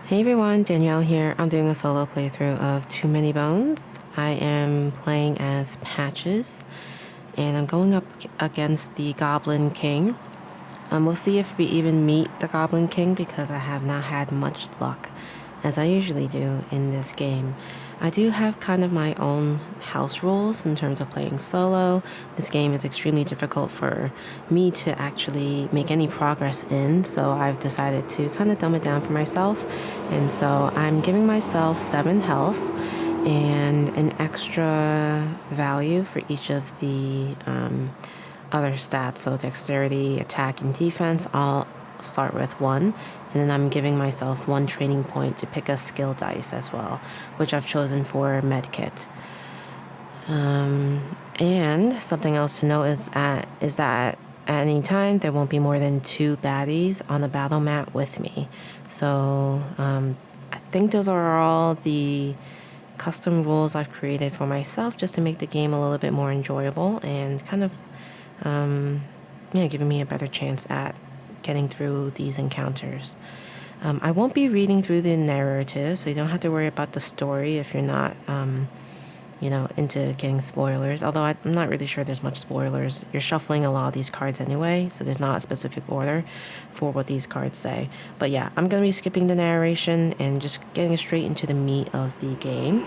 Hey everyone, Danielle here. I'm doing a solo playthrough of Too Many Bones. I am playing as Patches, and I'm going up against the Goblin King. We'll see if we even meet the Goblin King because I have not had much luck, as I usually do in this game. I do have kind of my own house rules in terms of playing solo. This game is extremely difficult for me to actually make any progress in, so I've decided to kind of dumb it down for myself. And so I'm giving myself 7 health and an extra value for each of the other stats. So dexterity, attack, and defense, I'll start with 1. And then I'm giving myself 1 training point to pick a skill dice as well, which I've chosen for medkit. And something else to note is that at any time there won't be more than 2 baddies on the battle mat with me. So I think those are all the custom rules I've created for myself just to make the game a little bit more enjoyable and kind of giving me a better chance at getting through these encounters. I won't be reading through the narrative, so you don't have to worry about the story if you're not into getting spoilers, although I'm not really sure there's much spoilers. You're shuffling a lot of these cards anyway, so there's not a specific order for what these cards say. But yeah, I'm going to be skipping the narration and just getting straight into the meat of the game.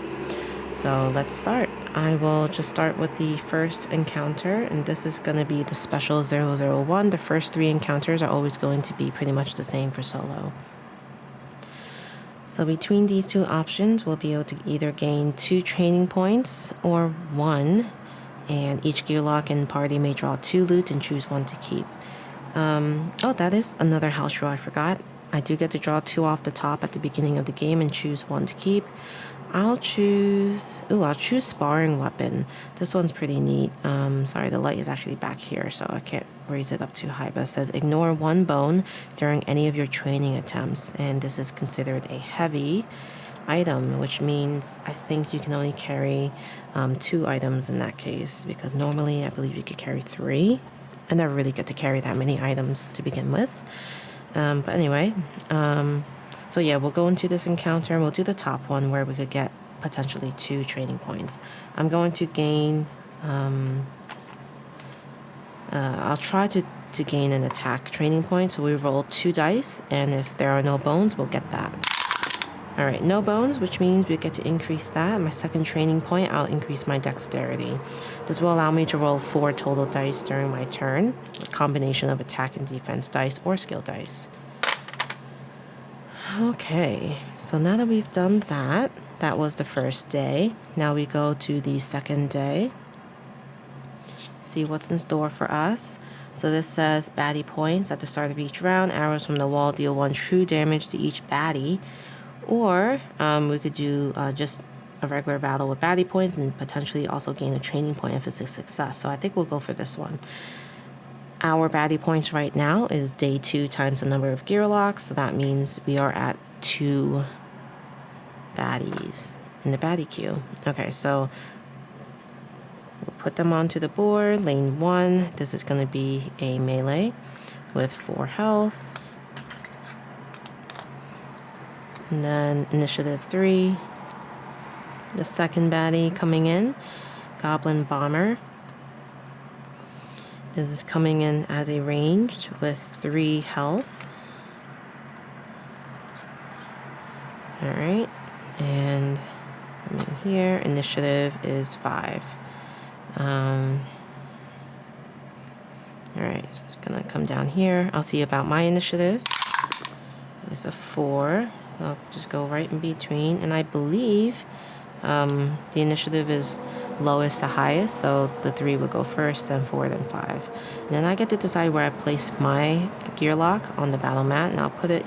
So let's start. I will just start with the first encounter, and this is going to be the special 001. The first 3 encounters are always going to be pretty much the same for solo. So between these 2 options, we'll be able to either gain 2 training points or 1, and each gear lock and party may draw 2 loot and choose 1 to keep. That is another house rule I forgot. I do get to draw 2 off the top at the beginning of the game and choose 1 to keep. I'll choose sparring weapon. This one's pretty neat. Sorry, the light is actually back here, so I can't raise it up too high, but it says ignore 1 bone during any of your training attempts, and this is considered a heavy item, which means I think you can only carry 2 items in that case, because normally I believe you could carry 3. I never really get to carry that many items to begin with. But anyway, so yeah, we'll go into this encounter and we'll do the top one where we could get potentially 2 training points. I'm going to gain, I'll try to gain an attack training point. So we roll 2 dice, and if there are no bones, we'll get that. All right, no bones, which means we get to increase that. My second training point, I'll increase my dexterity. This will allow me to roll 4 total dice during my turn, a combination of attack and defense dice or skill dice. Okay, so now that we've done that, that was the first day. Now we go to the second day. See what's in store for us. So this says baddie points. At the start of each round, arrows from the wall deal 1 true damage to each baddie. Or we could do just a regular battle with baddie points and potentially also gain a training point if it's a success. So I think we'll go for this one. Our baddie points right now is day 2 times the number of gear locks. So that means we are at 2 baddies in the baddie queue. Okay, so we'll put them onto the board. Lane 1, this is going to be a melee with 4 health. And then initiative 3, the second baddie coming in, Goblin Bomber. This is coming in as a ranged with 3 health. Alright, and I'm in here, initiative is 5. Alright, so it's gonna come down here. I'll see about my initiative. It's a 4. I'll just go right in between, and I believe the initiative is lowest to highest, so the 3 would go first, then 4, then 5. And then I get to decide where I place my gear lock on the battle mat, and I'll put it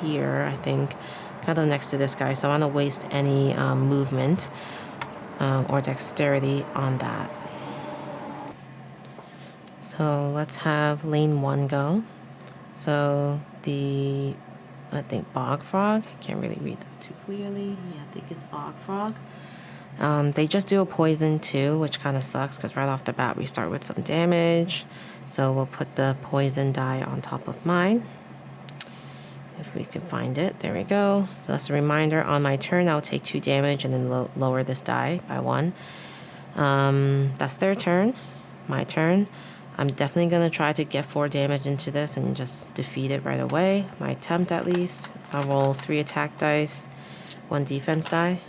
here, I think, kind of next to this guy, so I don't want to waste any movement or dexterity on that. So let's have lane 1 go. So I think Bog Frog. Can't really read that too clearly. Yeah, I think it's Bog Frog. They just do a poison too, which kind of sucks because right off the bat we start with some damage. So we'll put the poison die on top of mine. If we can find it, there we go. So that's a reminder. On my turn, I'll take 2 damage and then lower this die by 1. That's their turn. My turn. I'm definitely going to try to get 4 damage into this and just defeat it right away. My attempt, at least. I'll roll 3 attack dice, 1 defense die.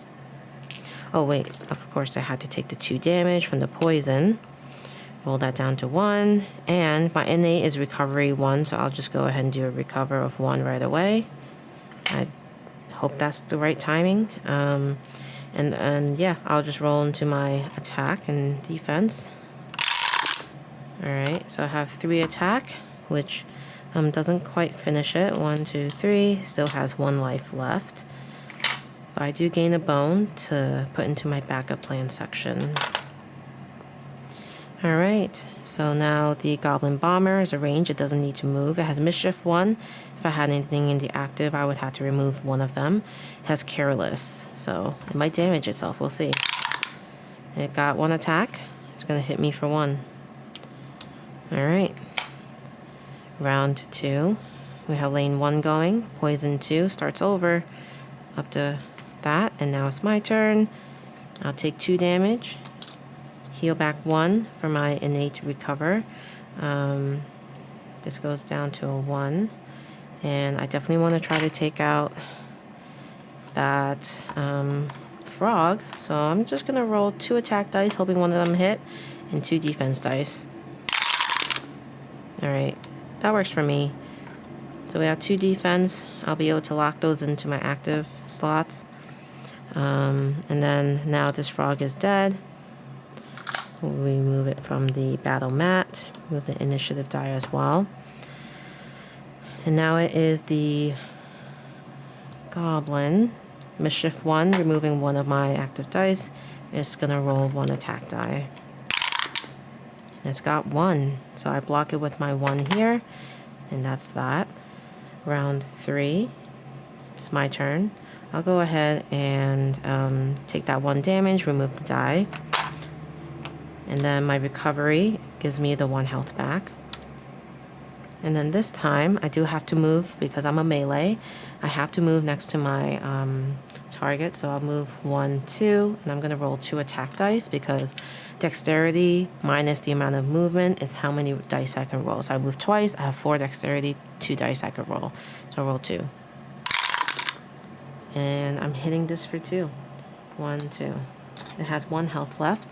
Oh wait, of course I had to take the 2 damage from the poison. Roll that down to 1, and my innate is recovery 1, so I'll just go ahead and do a recover of 1 right away. I hope that's the right timing. And yeah, I'll just roll into my attack and defense. Alright, so I have 3 attack, which doesn't quite finish it. 1, 2, 3, still has 1 life left. But I do gain a bone to put into my backup plan section. Alright, so now the Goblin Bomber is a range. It doesn't need to move. It has Mischief 1. If I had anything in the active, I would have to remove 1 of them. It has Careless, so it might damage itself. We'll see. It got 1 attack. It's going to hit me for 1. Alright. Round 2. We have lane 1 going. Poison 2 starts over. Up to that, and now it's my turn. I'll take 2 damage. Heal back 1 for my innate recover. This goes down to a 1. And I definitely want to try to take out that frog. So I'm just going to roll 2 attack dice, hoping 1 of them hit, and 2 defense dice. Alright, that works for me. So we have 2 defense. I'll be able to lock those into my active slots. And then now this frog is dead. We'll remove it from the battle mat. Move the initiative die as well. And now it is the Goblin. Mischief 1, removing 1 of my active dice. It's going to roll 1 attack die. It's got 1. So I block it with my 1 here. And that's that. Round 3. It's my turn. I'll go ahead and take that 1 damage, remove the die. And then my recovery gives me the 1 health back. And then this time, I do have to move because I'm a melee. I have to move next to my target. So I'll move 1, 2, and I'm going to roll 2 attack dice because dexterity minus the amount of movement is how many dice I can roll. So I move twice. I have 4 dexterity, 2 dice I could roll. So I'll roll 2. And I'm hitting this for 2. 1, 2. It has 1 health left.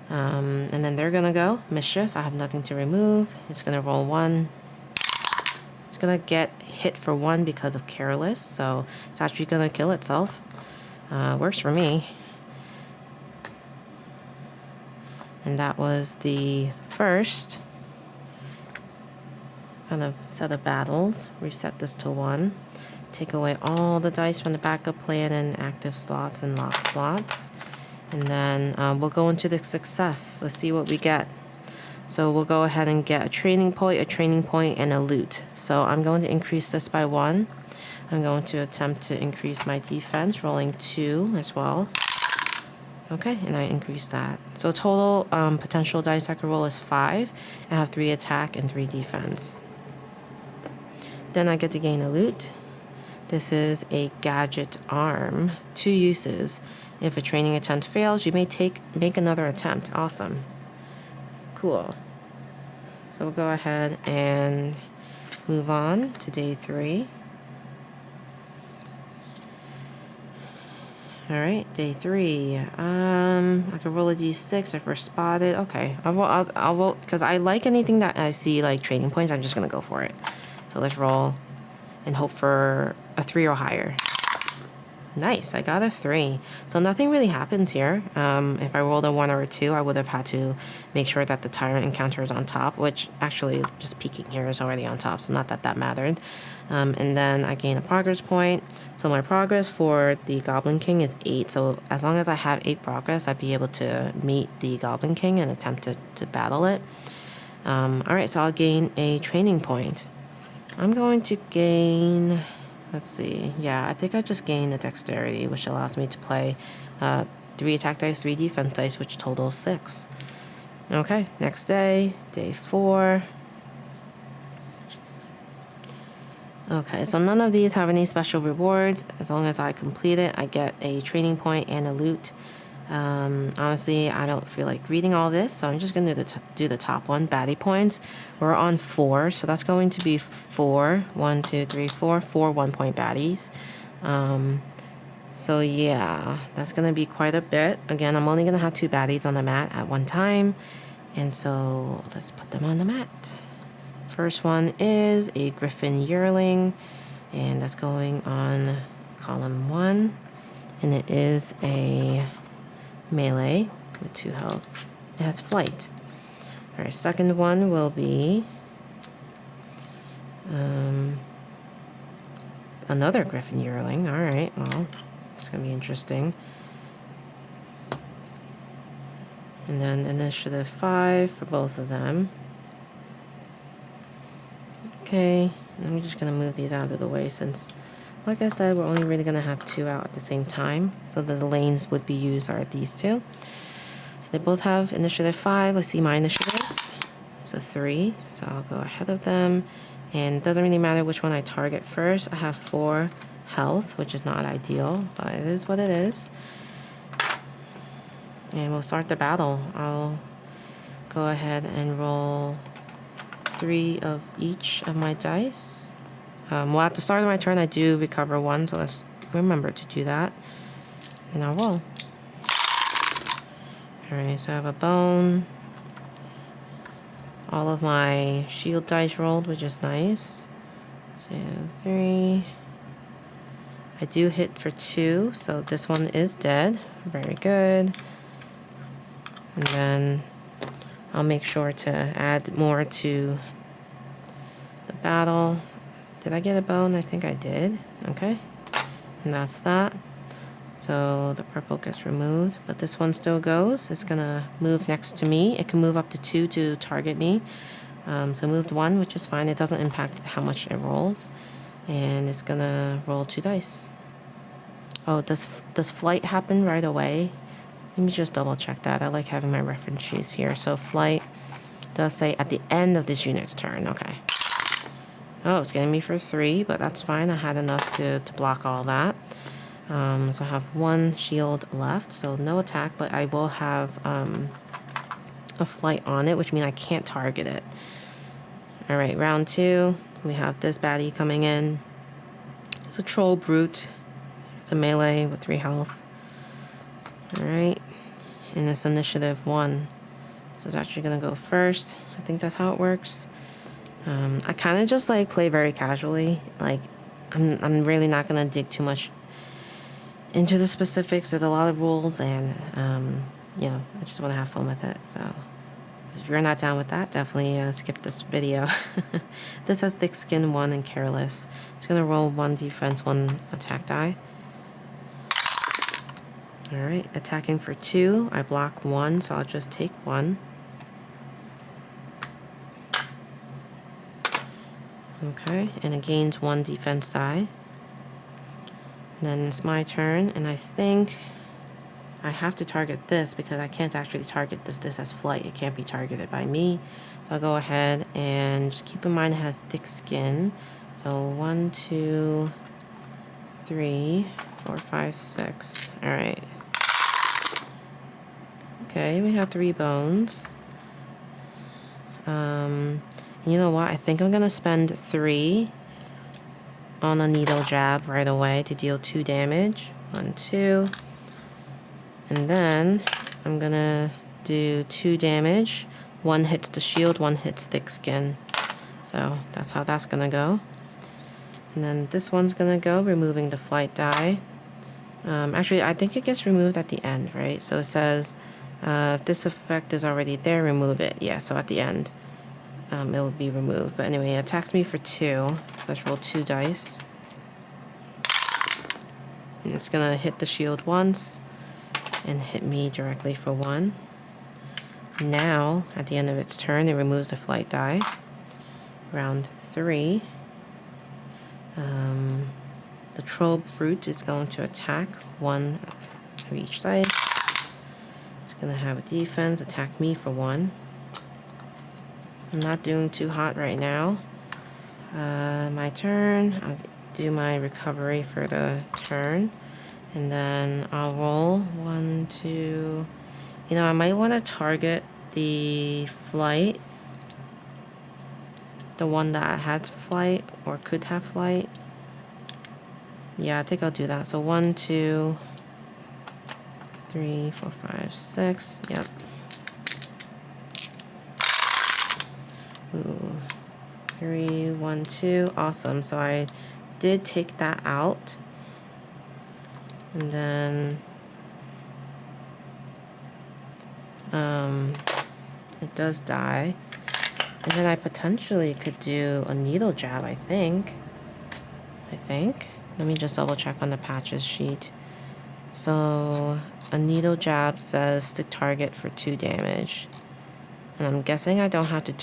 And then they're gonna go Mischief. I have nothing to remove. It's gonna roll 1. It's gonna get hit for 1 because of Careless, so it's actually gonna kill itself. Works for me. And that was the first kind of set of battles. Reset this to 1. Take away all the dice from the backup plan and active slots and locked slots. And then we'll go into the success. Let's see what we get. So we'll go ahead and get a training point, and a loot. So I'm going to increase this by 1. I'm going to attempt to increase my defense, rolling 2 as well. Okay, and I increased that. So total potential dice I can roll is 5. I have 3 attack and 3 defense. Then I get to gain a loot. This is a gadget arm. 2 uses. If a training attempt fails, you may make another attempt. Awesome. Cool. So we'll go ahead and move on to day 3. All right, day 3. I can roll a d6 if we're spotted. Okay, I'll roll because I like anything that I see like training points. I'm just gonna go for it. So let's roll and hope for a 3 or higher. Nice, I got a 3. So nothing really happens here. If I rolled a 1 or a 2, I would have had to make sure that the tyrant encounter is on top, which actually just peeking here is already on top, so not that that mattered. And then I gain a progress point. So my progress for the Goblin King is 8. So as long as I have 8 progress, I'd be able to meet the Goblin King and attempt to battle it. Alright, so I'll gain a training point. I'm going to gain... Let's see. Yeah, I think I just gained the dexterity, which allows me to play 3 attack dice, 3 defense dice, which totals 6. Okay, next day, day 4. Okay, so none of these have any special rewards. As long as I complete it, I get a training point and a loot. Honestly, I don't feel like reading all this, so I'm just going to do the top one, baddie points. We're on 4, so that's going to be 4. 1, 2, 3, 4. 4 1-point baddies. So yeah, that's going to be quite a bit. Again, I'm only going to have 2 baddies on the mat at one time. And so let's put them on the mat. First one is a Griffin Yearling, and that's going on column 1. And it is a melee with 2 health. It has flight. Alright, second one will be another Griffin Yearling. Alright, well, it's going to be interesting. And then initiative 5 for both of them. Okay, I'm just going to move these out of the way since, like I said, we're only really going to have 2 out at the same time. So that the lanes would be used are these 2. So they both have initiative 5. Let's see my initiative. So 3. So I'll go ahead of them. And it doesn't really matter which one I target first. I have 4 health, which is not ideal, but it is what it is. And we'll start the battle. I'll go ahead and roll 3 of each of my dice. Well, at the start of my turn, I do recover 1, so let's remember to do that. And I'll roll. Alright, so I have a bone. All of my shield dice rolled, which is nice. 2, 3. I do hit for 2, so this one is dead. Very good. And then I'll make sure to add more to the battle. Did I get a bone? I think I did. Okay. And that's that. So the purple gets removed, but this one still goes. It's gonna move next to me. It can move up to 2 to target me. So moved 1, which is fine. It doesn't impact how much it rolls. And it's gonna roll 2 dice. Oh, does flight happen right away? Let me just double check that. I like having my reference sheets here. So flight does say at the end of this unit's turn. Okay. Oh, it's getting me for 3, but that's fine. I had enough to block all that. So I have 1 shield left, so no attack, but I will have a flight on it, which means I can't target it. Alright, round 2. We have this baddie coming in. It's a troll brute. It's a melee with 3 health. Alright. And it's initiative 1. So it's actually going to go first. I think that's how it works. I kind of just like play very casually. Like, I'm really not going to dig too much into the specifics. There's a lot of rules, and yeah, I just want to have fun with it. So if you're not down with that, definitely skip this video. This has thick skin 1 and careless. It's going to roll 1 defense, 1 attack die. Alright, attacking for 2. I block 1, so I'll just take 1. Okay, and it gains 1 defense die. Then it's my turn, and I think I have to target this because I can't actually target this. This has flight. It can't be targeted by me. So I'll go ahead and just keep in mind it has thick skin. So 1, 2, 3, 4, 5, 6. Alright. Okay, we have 3 bones. You know what? I think I'm gonna spend 3 on a needle jab right away to deal 2 damage. 1, 2. And then I'm gonna do 2 damage. 1 hits the shield, 1 hits thick skin. So that's how that's gonna go. And then this one's gonna go, removing the flight die. Actually, I think it gets removed at the end, right? So it says, if this effect is already there, remove it. Yeah, so at the end, it will be removed. But anyway, it attacks me for 2. Let's roll 2 dice. And it's gonna hit the shield once and hit me directly for 1. Now, at the end of its turn, it removes the flight die. Round 3. The troll fruit is going to attack 1 of each dice. It's going to have a defense, attack me for 1. I'm not doing too hot right now. My turn. I'll do my recovery for the turn. And then I'll roll 1, 2. You know, I might want to target the flight. The one that had flight or could have flight. Yeah, I think I'll do that. So 1, 2, 3, 4, 5, 6. Yep. Ooh. 3, 1, 2. Awesome. So I did take that out. And then it does die. And then I potentially could do a needle jab, I think. Let me just double check on the patches sheet. So a needle jab says stick target for 2 damage. And I'm guessing I don't have to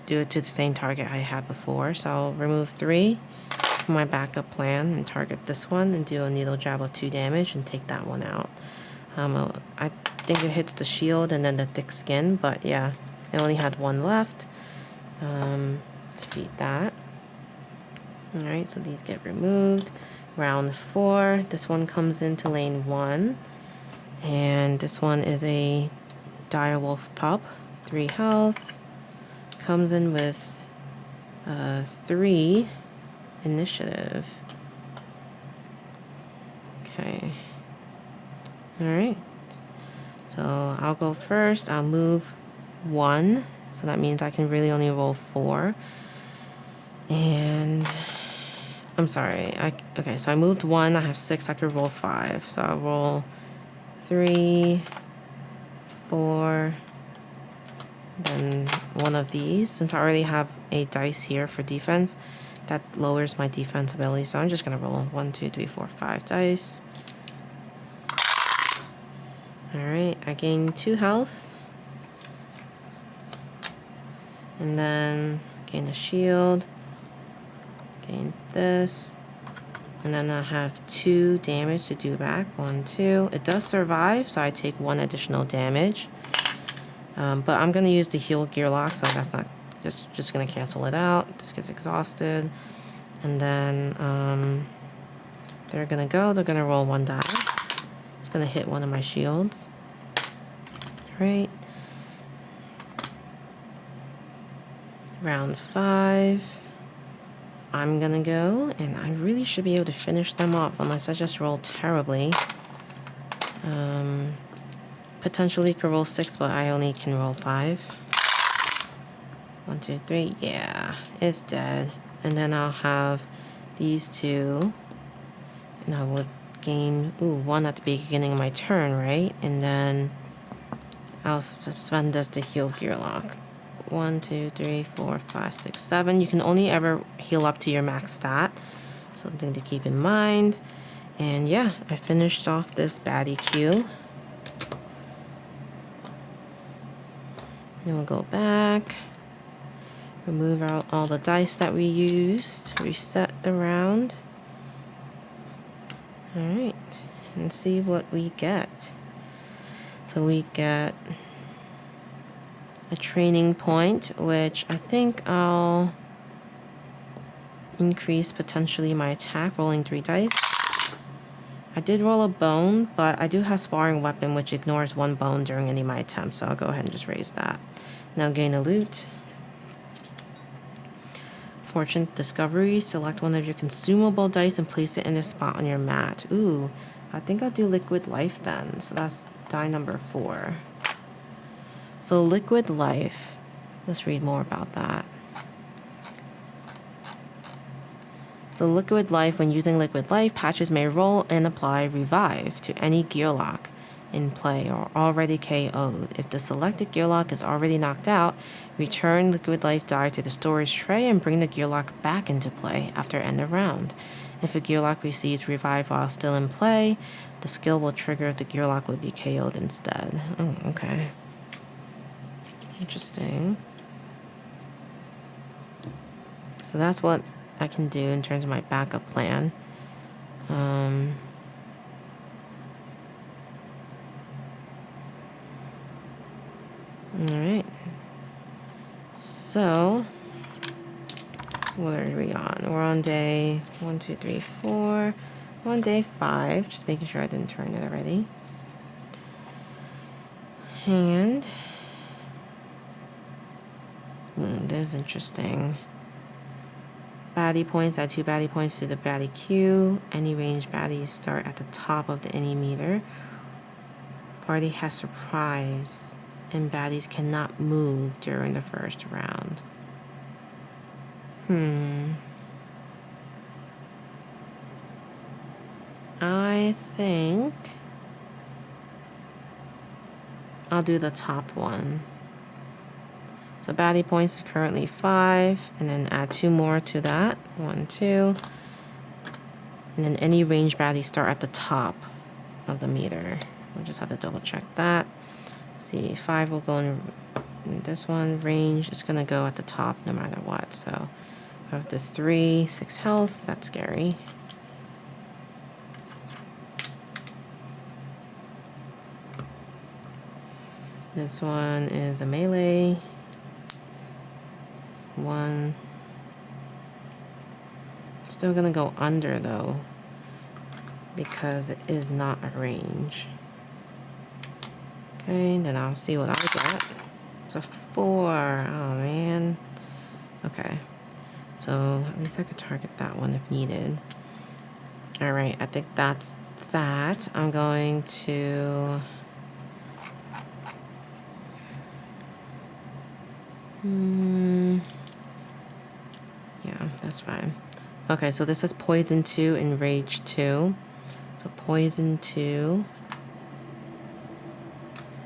do it to the same target I had before. So I'll remove 3 from my backup plan and target this one and do a needle jab of 2 damage and take that one out. I think it hits the shield and then the thick skin, but yeah, I only had 1 left. Defeat that. Alright, so these get removed. Round 4, this one comes into lane 1. And this one is a direwolf pup, 3 health. Comes in with 3 initiative. Okay. Alright. So I'll go first. I'll move 1. So that means I can really only roll 4. And I'm sorry. Okay, so I moved 1. I have 6. I could roll 5. So I'll roll 3, 4, then one of these. Since I already have a dice here for defense, that lowers my defense ability. So I'm just gonna roll 1, 2, 3, 4, 5 dice. Alright, I gain 2 health. And then gain a shield. Gain this. And then I have 2 damage to do back. 1, 2. It does survive, so I take 1 additional damage. But I'm going to use the heal gear lock, so that's not just going to cancel it out. This gets exhausted. And then they're going to roll 1 die. It's going to hit one of my shields. Alright. Round 5. I'm going to go, and I really should be able to finish them off unless I just roll terribly. Potentially could roll 6, but I only can roll 5. 1, 2, 3. Yeah, it's dead. And then I'll have these 2. And I would gain 1 at the beginning of my turn, right? And then I'll spend this to heal gear lock. 1, 2, 3, 4, 5, 6, 7. You can only ever heal up to your max stat. Something to keep in mind. And yeah, I finished off this baddie queue. Then we'll go back, remove out all the dice that we used, reset the round. Alright, and see what we get. So we get a training point, which I think I'll increase potentially my attack, rolling 3 dice. I did roll a bone, but I do have sparring weapon, which ignores 1 bone during any of my attempts, so I'll go ahead and just raise that. Now gain a loot. Fortune discovery. Select one of your consumable dice and place it in a spot on your mat. Ooh, I think I'll do liquid life then. So that's die number 4. So liquid life. Let's read more about that. So liquid life, when using liquid life, patches may roll and apply revive to any gear lock in play or already KO'd. If the selected gear lock is already knocked out, return liquid life die to the storage tray and bring the gear lock back into play after end of round. If a gear lock receives revive while still in play, the skill will trigger if the gear lock would be KO'd instead. Oh, okay. Interesting. So that's what I can do in terms of my backup plan. Alright. So What are we on? We're on day 1, 2, 3, 4. We're on day 5. Just making sure I didn't turn it already. And this is interesting. Baddie points, add 2 baddie points to the baddie queue. Any ranged baddies start at the top of the any meter. Party has surprise, and baddies cannot move during the first round. I think I'll do the top one. So baddie points is currently 5, and then add 2 more to that. 1, 2. And then any ranged baddies start at the top of the meter. We'll just have to double check that. See, 5 will go in this one. Range is gonna go at the top no matter what. So after 3, 6 health. That's scary. This one is a melee. 1. Still gonna go under though, because it is not a range. Okay, then I'll see what I get. It's a 4. Oh man. Okay, so at least I could target that one if needed. All right, I think that's that. I'm going to yeah, that's fine. Okay, so this is poison 2 and rage 2. So poison 2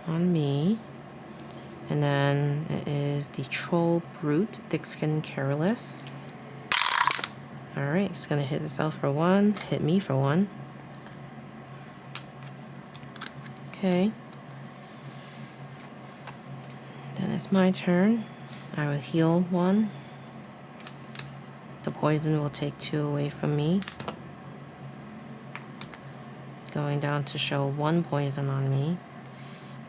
on me. And then it is the troll brute, thick-skinned careless. Alright, it's gonna hit itself for 1, hit me for 1. Okay. Then it's my turn. I will heal 1. The poison will take 2 away from me. Going down to show 1 poison on me.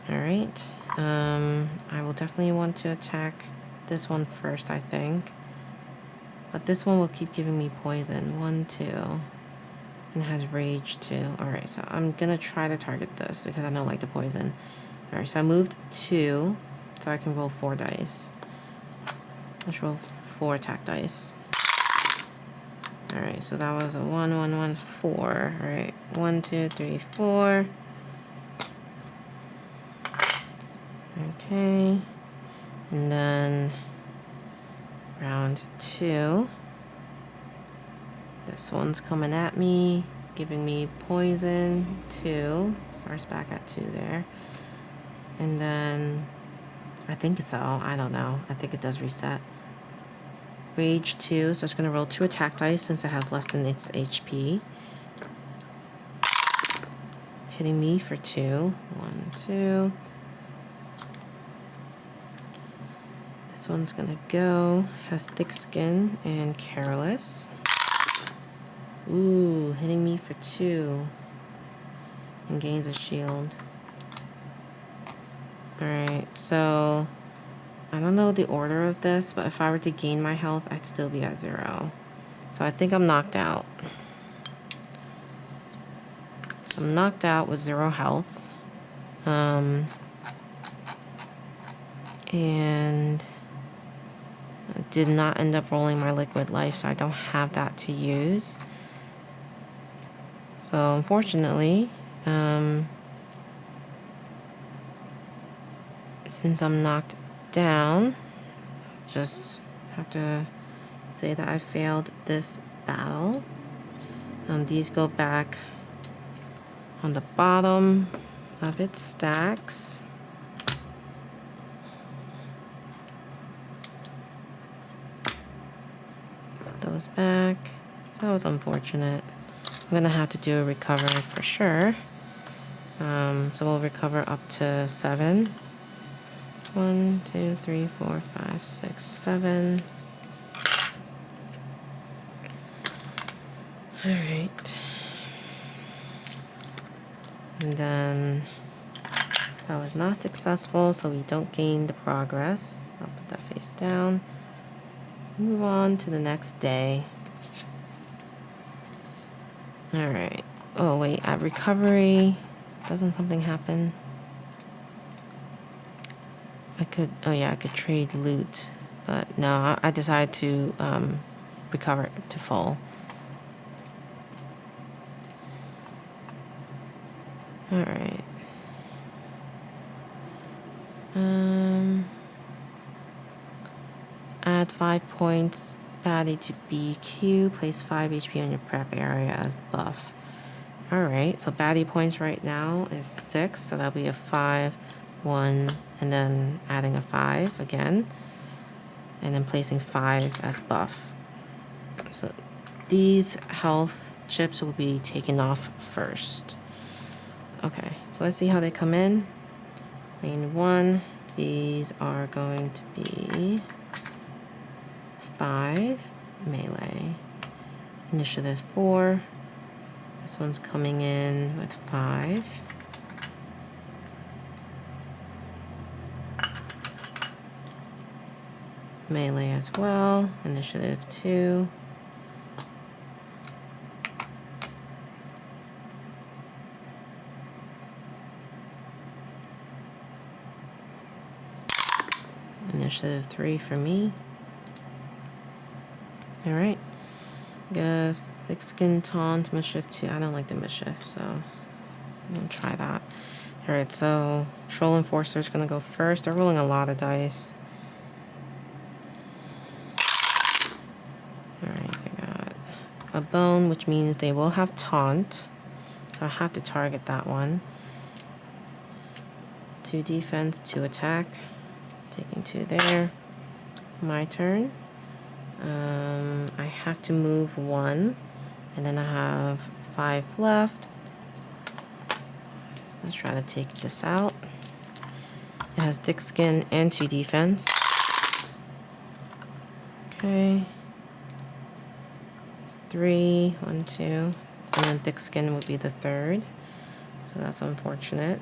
Alright. I will definitely want to attack this one first, I think. But this one will keep giving me poison. 1, 2. And it has rage 2. Alright, so I'm gonna try to target this because I don't like the poison. Alright, so I moved 2 so I can roll 4 dice. Let's roll 4 attack dice. Alright, so that was a 1, 1, 1, 4. Alright, 1, 2, 3, 4. Okay. And then round 2. This one's coming at me, giving me poison 2. Starts back at 2 there. And then I think so. I don't know. I think it does reset. Rage 2, so it's going to roll 2 attack dice since it has less than its HP. Hitting me for 2. 1, 2. This one's going to go. Has thick skin and careless. Ooh, hitting me for 2. And gains a shield. Alright, so I don't know the order of this, but if I were to gain my health, I'd still be at 0. So I think I'm knocked out. So I'm knocked out with 0 health. And I did not end up rolling my liquid life, so I don't have that to use. So unfortunately, since I'm knocked down, just have to say that I failed this battle. These go back on the bottom of its stacks. Put those back. So that was unfortunate. I'm gonna have to do a recover for sure. So we'll recover up to 7. 1, 2, 3, 4, 5, 6, 7. Alright. And then that was not successful, so we don't gain the progress. I'll put that face down. move on to the next day. All right. Oh, wait. At recovery, doesn't something happen? I could trade loot. But no, I decided to recover to full. All right. Add 5 points baddie to BQ. Place 5 HP on your prep area as buff. Alright, so baddie points right now is 6. So that'll be a 5, 1, and then adding a 5 again. And then placing 5 as buff. So these health chips will be taken off first. Okay, so let's see how they come in. Lane 1, these are going to be 5 melee. Initiative 4. This one's coming in with 5. Melee as well. Initiative 2. Initiative 3 for me. Alright. Guess thick skin taunt, mischief 2. I don't like the mischief, so I'm gonna try that. Alright, so Troll Enforcer is gonna go first. They're rolling a lot of dice. Alright, I got a bone, which means they will have taunt. So I have to target that one. 2 defense, 2 attack. Taking 2 there. My turn. I have to move 1, and then I have 5 left. Let's try to take this out. It has thick skin and 2 defense. Okay. 3, 1, 2, and then thick skin would be the 3rd. So that's unfortunate.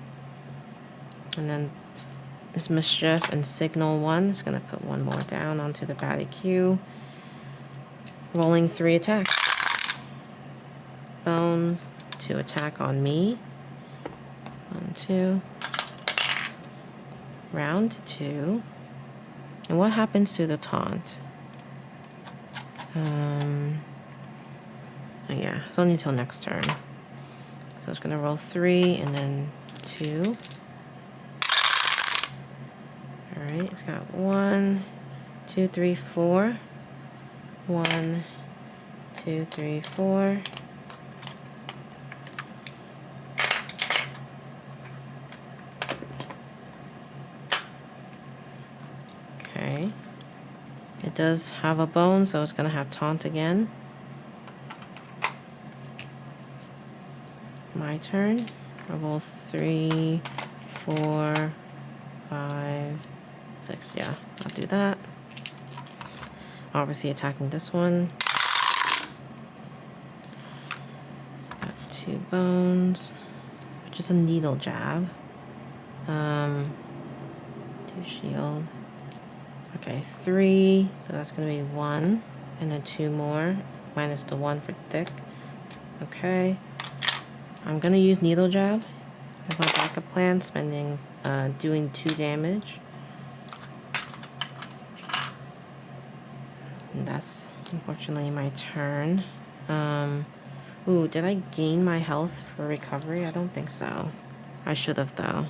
And then this mischief and signal 1 is gonna put 1 more down onto the baddie queue. Rolling 3 attacks. Bones, 2 attack on me. 1, 2. Round 2. And what happens to the taunt? Oh yeah, it's only until next turn. So it's gonna roll 3 and then 2. Alright, it's got 1, 2, 3, 4. 1, 2, 3, 4. Okay. It does have a bone, so it's gonna have taunt again. My turn. I roll 3, 4, 5, 6. Yeah, I'll do that. Obviously attacking this one. Got 2 bones, which is a needle jab. 2 shield. Okay, 3. So that's gonna be 1, and then 2 more, minus the 1 for thick. Okay. I'm gonna use needle jab as my backup plan, doing 2 damage. And that's unfortunately my turn. Ooh, did I gain my health for recovery? I don't think so. I should have though.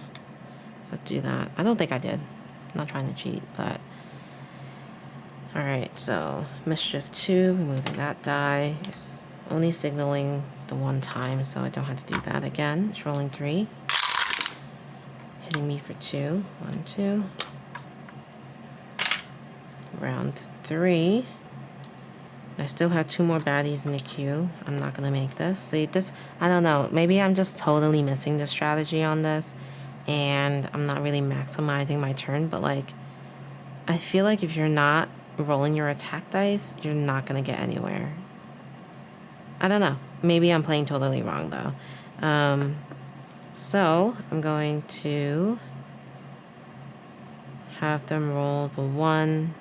So do that. I don't think I did. I'm not trying to cheat, but alright, so mischief 2, removing that die. It's only signaling the 1 time, so I don't have to do that again. It's rolling 3. Hitting me for 2. 1, 2. Round 3. I still have 2 more baddies in the queue. I'm not gonna make this. See, this, I don't know. Maybe I'm just totally missing the strategy on this, and I'm not really maximizing my turn, but like, I feel like if you're not rolling your attack dice, you're not gonna get anywhere. I don't know. Maybe I'm playing totally wrong though. So I'm going to have them roll the 1,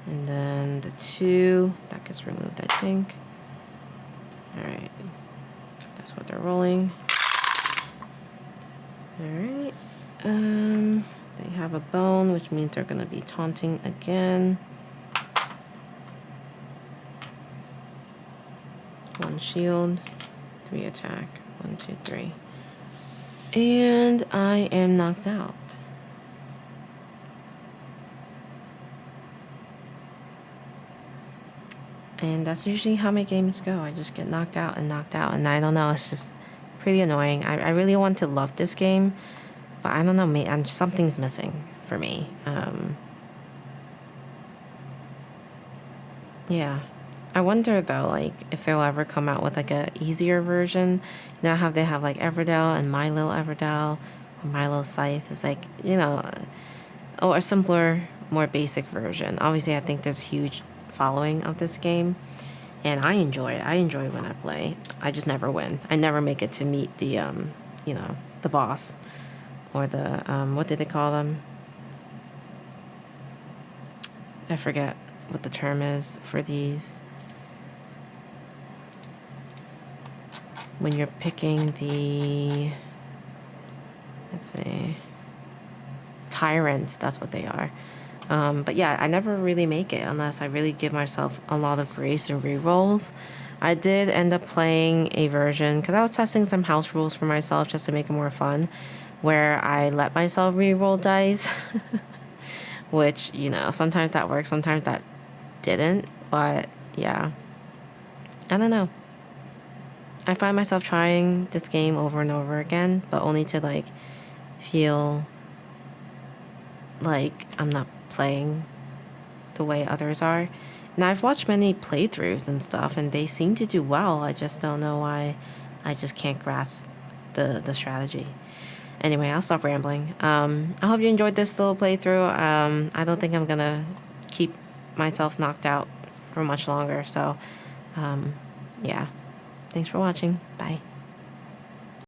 And then the 2, that gets removed, I think. Alright. That's what they're rolling. Alright. They have a bone, which means they're going to be taunting again. 1 shield, 3 attack. 1, 2, 3. And I am knocked out. And that's usually how my games go. I just get knocked out, and I don't know, it's just pretty annoying. I really want to love this game, but I don't know, something's missing for me. Yeah. I wonder though, like, if they'll ever come out with like a easier version. You know how they have like Everdell and Milo Everdell, or Milo Scythe. It's like, you know, or a simpler, more basic version. Obviously, I think there's a huge following of this game, and I enjoy it. I enjoy when I play. I just never win. I never make it to meet the, you know, the boss, or the, what did they call them? I forget what the term is for these. When you're picking the, let's see, tyrant, that's what they are. But yeah, I never really make it unless I really give myself a lot of grace and rerolls. I did end up playing a version, because I was testing some house rules for myself just to make it more fun, where I let myself reroll dice, which, you know, sometimes that worked, sometimes that didn't, but yeah, I don't know. I find myself trying this game over and over again, but only to like feel like I'm not playing the way others are. And I've watched many playthroughs and stuff, and they seem to do well. I just don't know why I just can't grasp the strategy. Anyway, I'll stop rambling. I hope you enjoyed this little playthrough. I don't think I'm gonna keep myself knocked out for much longer, so yeah. Thanks for watching. Bye.